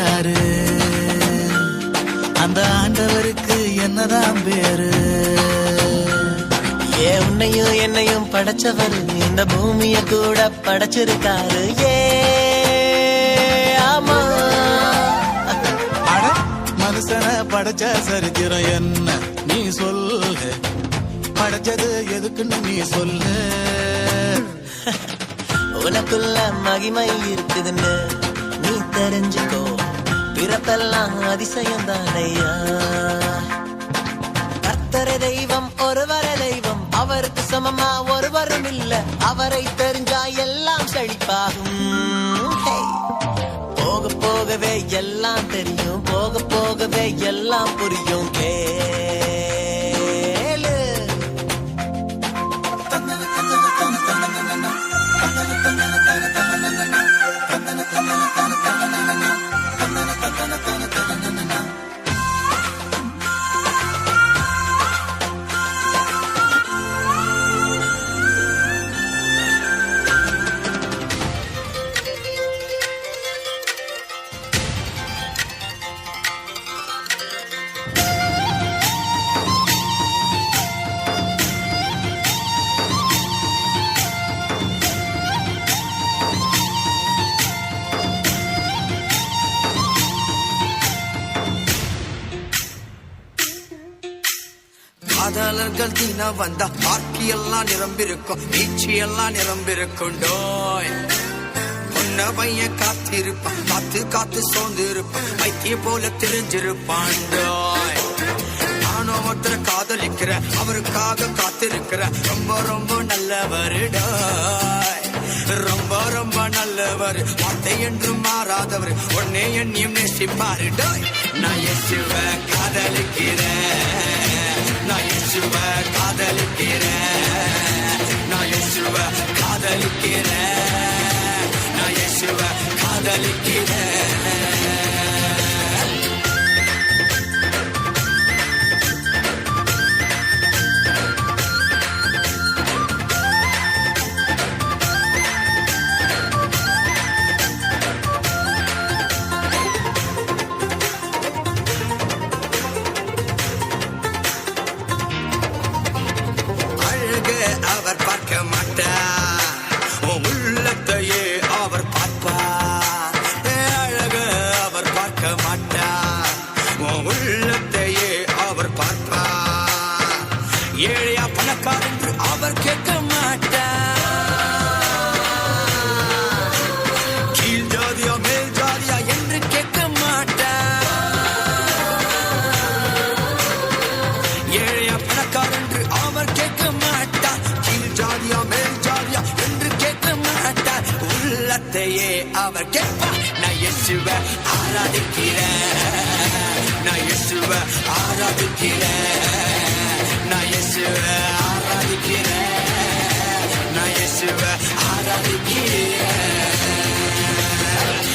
யாரு? அந்த ஆண்டவருக்கு என்னதான் பேரு? உன்னையும் என்னையும் படைச்சவர் இந்த பூமிய கூட படைச்சிருக்காரு. ஆமா, மனுஷனை படைச்ச சரித்திரம் என்ன நீ சொல்லு? படைச்சது எதுக்குன்னு நீ சொல்லு. உனக்குள்ள மகிமை இருக்குதுன்னு நீ தெரிஞ்சுக்கோ. பிறப்பெல்லாம் அதிசயம் தானையா. கர்த்தரே தெய்வம், ஒருவரே தெய்வம், அவருக்கு சமமா ஒருவரும் இல்ல. அவரை தெரிஞ்சா எல்லாம் செழிப்பாகும். போக போகவே எல்லாம் தெரியும், போக போகவே எல்லாம் புரியும். கேளு. காதலர்கள் தினம் வந்தா பார்க்கி எல்லாம் நிரம்பிருக்கும், நீச்சி எல்லாம் நிரம்பிருக்கும். பொன்ன பையன் காத்திருப்பான், காத்து காத்து சோர்ந்து இருப்பான், வைத்திய போல தெரிஞ்சிருப்பான். நானும் ஒருத்தர காதலிக்கிற, அவருக்காக காத்திருக்கிற, ரொம்ப ரொம்ப நல்லவர். ரொம்ப ரொம்ப நல்லவர், வார்த்தை என்றும் மாறாதவர், உன்னை என்னையும் நேசிப்பாரு. நான் இயேசுவ காதலிக்கிறேன், நான் இயேசுவ காதலிக்கிறேன், நான் இயேசுவ காதலிக்கிறேன், நான் இயேசுவ காதலிக்கிறேன். அவர் பார்க்க மாட்டார், உள்ளத்தையே அவர் பார்ப்பார். அழக அவர் பார்க்க மாட்டார், உள்ளத்தையே அவர் பார்ப்பார். ஏழையா பணக்கார் என்று அவர் கேட்க மாட்டார், கீழ் ஜாதியா மேல் ஜாதியா என்று கேட்க மாட்டார். ஏழையா பணக்கார் என்று அவர் கேட்க மாட்டார், கீழ் ஜாதியா மேல் ஜாதியா என்று கேட்க மாட்டார். உள்ளத்தையே அவர் கேட்பார். நான் இயேசுவை ஆராதிக்கிறேன், நான் இயேசுவை ஆராதிக்கிறேன்,